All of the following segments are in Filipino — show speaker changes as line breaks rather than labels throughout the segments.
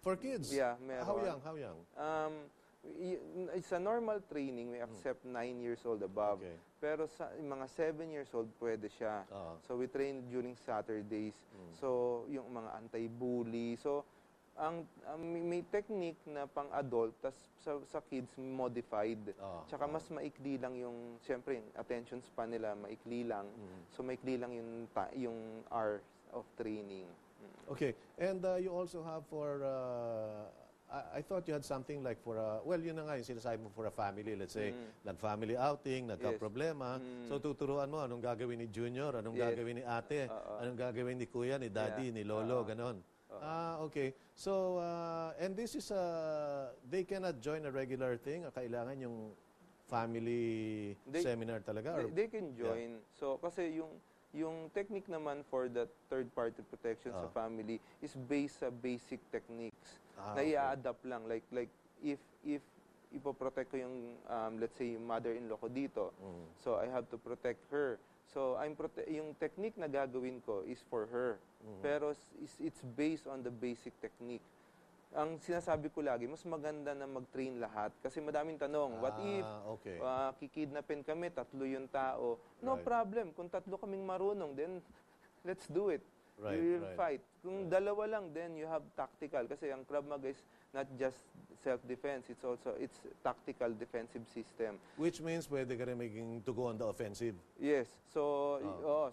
For kids?
Yeah, meron.
How young? How young?
It's a normal training. We accept 9 years old above.
Okay.
Pero sa mga 7 years old, pwede siya. So we train during Saturdays. So yung mga anti-bully. So may technique na pang-adult, tas sa kids modified. Tsaka mas maikli lang yung, siyempre, yung attention span nila, maikli lang. So maikli lang yung hours of training.
Okay. And you also have for... I thought you had something like for a, well, yun na nga yung sinasabi mo for a family. Let's say, nag-family outing, nagka-problema. So, tuturuan mo anong gagawin ni Junior, anong gagawin ni ate, anong gagawin ni kuya, ni daddy, ni lolo, ganon. Okay. So, and this is they cannot join a regular thing? Kailangan yung family seminar talaga?
They can join. Yeah. So, kasi yung technique naman for the third-party protection sa family is based sa basic techniques na i-adapt lang. Like if ipoprotect ko yung, let's say, yung mother-in-law ko dito, so I have to protect her. So yung technique na gagawin ko is for her. Pero it's based on the basic technique. Ang sinasabi ko lagi, mas maganda na mag-train lahat. Kasi madaming tanong, what if kikidnapin kami, 3 yung tao? No problem. Kung 3 kaming marunong, then let's do it. We will fight. Kung 2 lang, then you have tactical. Kasi ang Krav Maga is not just self-defense, it's tactical defensive system.
Which means pwede ka rin maging to go on the offensive.
Yes. So,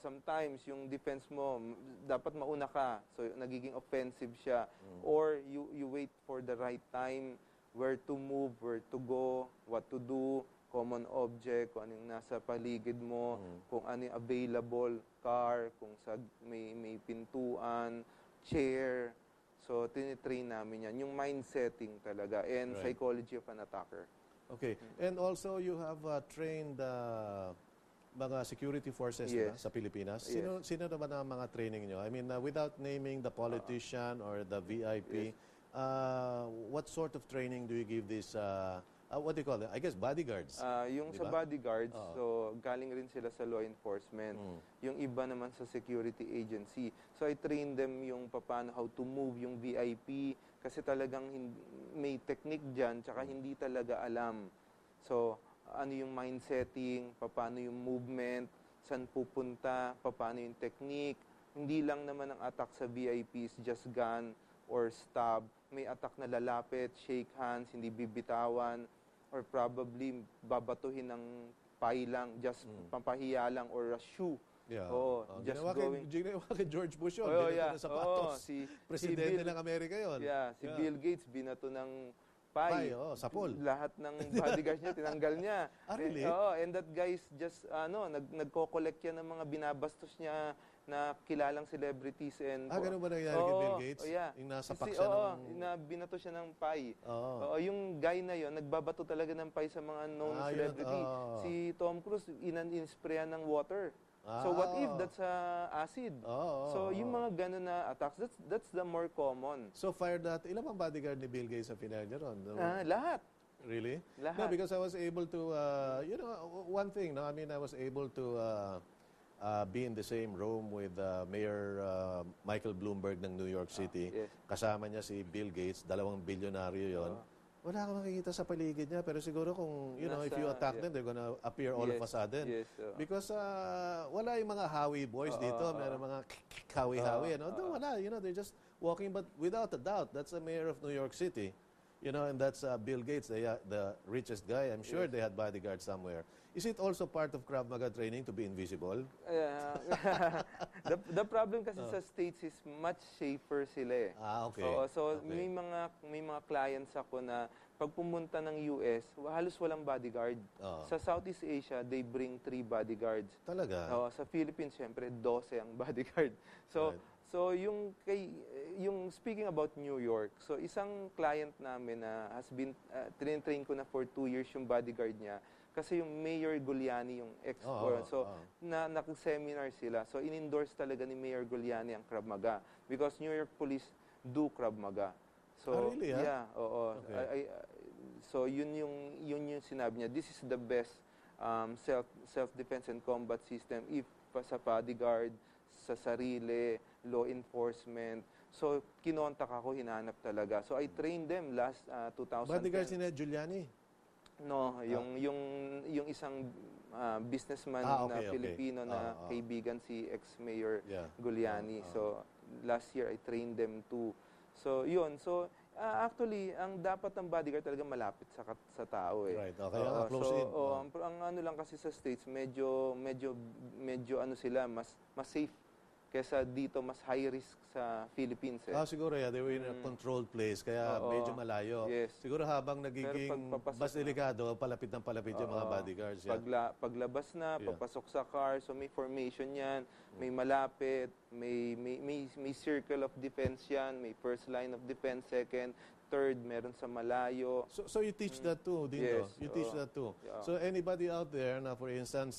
sometimes yung defense mo, dapat mauna ka. So, nagiging offensive siya. Or you wait for the right time, where to move, where to go, what to do, common object, kung ano yung nasa paligid mo, kung ano yung available, car, kung may pintuan, chair. So, tinitrain namin yan. Yung mind setting talaga and psychology of an attacker.
Okay. And also, you have trained mga security forces sa Pilipinas. Sino naman ang mga training nyo? I mean, without naming the politician or the VIP, what sort of training do you give this what do you call it? I guess bodyguards.
Yung sa bodyguards, so galing rin sila sa law enforcement. Yung iba naman sa security agency. So I train them yung paano how to move yung VIP kasi talagang may technique dyan tsaka hindi talaga alam. So ano yung mind setting, paano yung movement, saan pupunta, paano yung technique. Hindi lang naman ang attack sa VIPs, just gun or stab. May attack na lalapit, shake hands, hindi bibitawan, or probably babatuhin ng pie lang, just pampahiya lang, or a shoe.
Yeah.
Just going.
Ginawa kay George Bush yun. Binato na sapatos. Presidente ng Amerika yun.
Yeah, si Bill Gates, binato ng pie.
Sapol.
Lahat ng bodyguards niya, tinanggal niya.
Really?
And that guy's just, nagko-collect yan ng mga binabastos niya na kilalang celebrities.
Ganun ba nangyari kay Bill Gates? Yung nasapak siya ng...
binato siya ng pie. Yung guy na yon nagbabato talaga ng pie sa mga known celebrity. Si Tom Cruise, in-sprayan ng water. So what if that's acid? So yung mga ganun na attacks, that's the more common.
So fire that, ilan bang bodyguard ni Bill Gates ang final niya ron?
Lahat.
Really?
Lahat.
No, because I was able to, one thing, I mean, I was able to be in the same room with Mayor Michael Bloomberg ng New York City. Kasama niya si Bill Gates, 2 bilyonaryo yon. Wala kang makikita sa paligid niya. Pero siguro kung, if you attack them, they're gonna appear all of a sudden. Because wala yung mga Howie boys dito. Meron mga Howie-Howie. Wala. They're just walking. But without a doubt, that's the mayor of New York City. And that's Bill Gates, the richest guy. I'm sure they had bodyguards somewhere. Is it also part of Krav Maga training to be invisible?
The problem kasi sa States is much safer sila eh.
Okay.
So may mga clients ako na pag pumunta ng US, halos walang bodyguard. Sa Southeast Asia, they bring 3 bodyguards.
Talaga?
Sa Philippines, syempre, 12 ang bodyguard. So yung speaking about New York, so isang client namin na has been train ko na for 2 years yung bodyguard niya kasi yung Mayor Giuliani yung nag-seminar sila. So in-endorse talaga ni Mayor Giuliani ang Krav Maga because New York Police do Krav Maga. So
really?
Yeah, Okay. So yun yung sinabi niya. This is the best self-defense and combat system if sa bodyguard, sa sarili, law enforcement.
Oo.
So, kinontak ako, hinanap talaga. So, I trained them last 2010.
Bodyguard si Ned Giuliani?
No, yung isang businessman na
okay.
Filipino na kaibigan si ex-mayor
Yeah.
Giuliani. So, last year I trained them too. So, yun. So, actually, ang dapat ng bodyguard talaga malapit sa tao eh.
Right. Okay, close in.
Ang ano lang kasi sa States, medyo ano sila, mas safe kesa dito, mas high risk sa Philippines eh.
Siguro, they were in a controlled place, kaya medyo malayo.
Yes.
Siguro habang nagiging mas delikado, palapit ng palapit yung mga bodyguards.
Paglabas na, papasok sa car, so may formation yan, may malapit, may circle of defense yan, may first line of defense, second, third, meron sa malayo.
So you teach that too, Dindo?
Yes,
You teach that too.
Yeah.
So anybody out there, na for instance,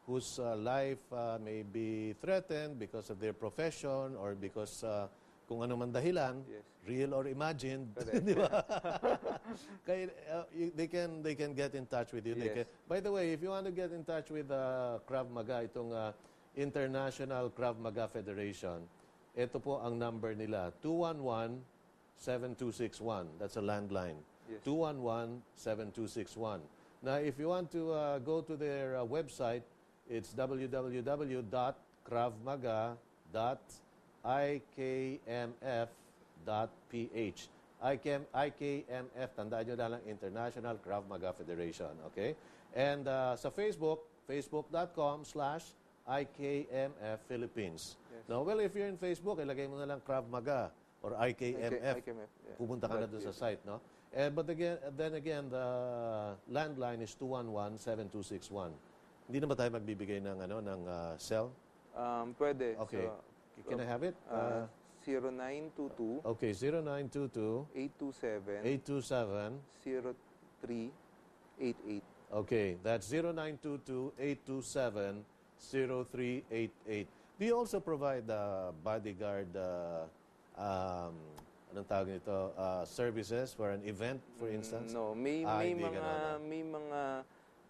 whose life may be threatened because of their profession or because kung ano man dahilan,
Yes.
real or imagined, di ba? Kaya, they can get in touch with you.
Yes.
By the way, if you want to get in touch with Krav Maga, itong International Krav Maga Federation, ito po ang number nila, 211-7261. That's a landline.
Yes.
211-7261. Now, if you want to go to their website, it's www.kravmaga.ikmf.ph. IKMF, tandaan nyo na lang, International Krav Maga Federation. Okay? And sa Facebook, facebook.com/IKMF Philippines.
Yes.
Now, well, if you're in Facebook, ilagay mo na lang Krav Maga or IKMF.
IKMF, yeah.
Pupunta ka na doon sa site, no? But then again, the landline is 211-7261. Hindi na ba tayo magbibigay ng cell?
Pwede.
Okay.
So,
Can I have it?
0922
Okay, 0922
827
827.
0388.
Okay, that's 0922 827 0388. Do you also provide bodyguard anong tawag nito, services for an event, for instance?
No,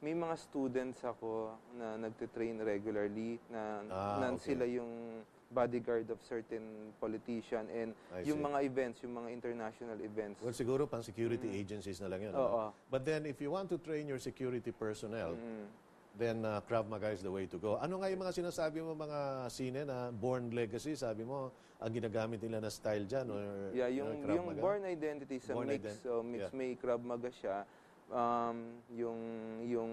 may mga students ako na nagte-train regularly na
okay.
sila yung bodyguard of certain politician and
I
yung
see.
mga events, yung mga international events.
Well, siguro pang security agencies na lang yun.
Oo.
But then, if you want to train your security personnel, then Krav Maga is the way to go. Ano nga yung mga sinasabi mo, mga sine na Born Legacy, sabi mo, ang ginagamit nila na style dyan? Or,
Yeah, yung
Krav Maga?
Born Identity sa
Born
mix. So, mix may Krav Maga siya. Yung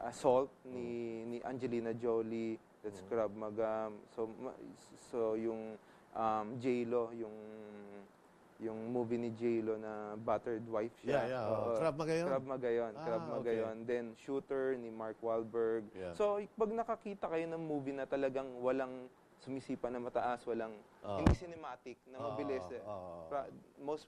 Assault ni Angelina Jolie, that's Krav Maga. So yung J-Lo, yung movie ni J-Lo na Battered Wife siya.
Krav Maga yun?
Krav Maga yun. Krav Maga
okay.
yun. Then Shooter ni Mark Wahlberg.
Yeah.
So pag nakakita kayo ng movie na talagang walang sumisipa na mataas, walang hindi cinematic na mabilis. Most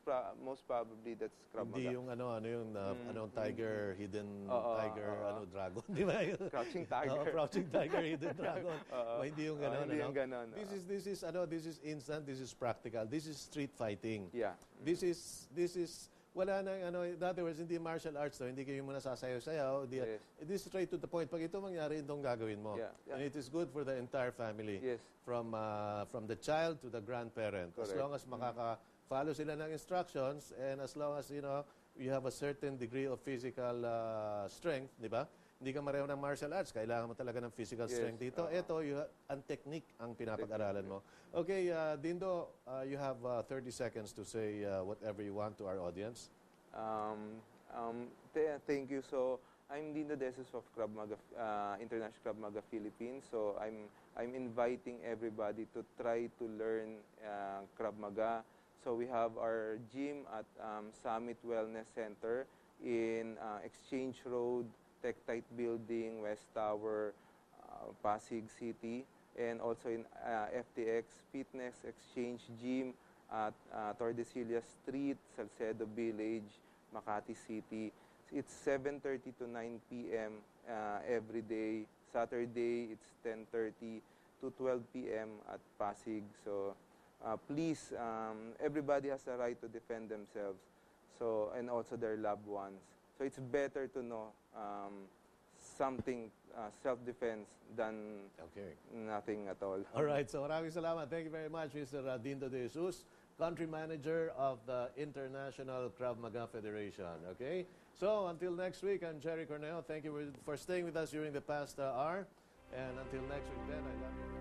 probably that's Krav Maga.
Hindi yung anong tiger, hidden tiger, dragon, di ba?
Crouching Tiger.
Crouching Tiger, hidden dragon. Hindi yung gano'n.
Hindi yung gano'n.
This is instant, this is practical. This is street fighting.
Yeah.
This is wala nang in other words, hindi martial arts to, hindi kayo muna sasayaw-sayaw.
Yes.
This is straight to the point. Pag ito mangyari, itong gagawin mo.
Yeah.
And it is good for the entire family.
Yes.
From the child to the grandparent.
Correct.
As long as makaka-follow sila ng instructions and as long as, you have a certain degree of physical strength, di ba? Hindi ka mareho ng martial arts, kailangan mo talaga ng physical strength dito. Ito, ang technique ang pinapag-aralan mo. Okay, Dindo, you have 30 seconds to say whatever you want to our audience.
Thank you. So, I'm Dindo Desus of Krav Maga, International Krav Maga Philippines. So, I'm inviting everybody to try to learn Krav Maga. So, we have our gym at Summit Wellness Center in Exchange Road, Tectite Building, West Tower, Pasig City, and also in FTX Fitness Exchange Gym at Tordesillas Street, Salcedo Village, Makati City. It's 7:30 to 9 p.m. Every day. Saturday, it's 10:30 to 12 p.m. at Pasig. So, please, everybody has a right to defend themselves. So, and also their loved ones. So it's better to know something self-defense than nothing at all.
All right, so maraming salamat. Thank you very much, Mr. Dindo de Jesus, Country Manager of the International Krav Maga Federation. Okay, so until next week, I'm Jerry Cornell. Thank you for staying with us during the past hour. And until next week, then, I love you.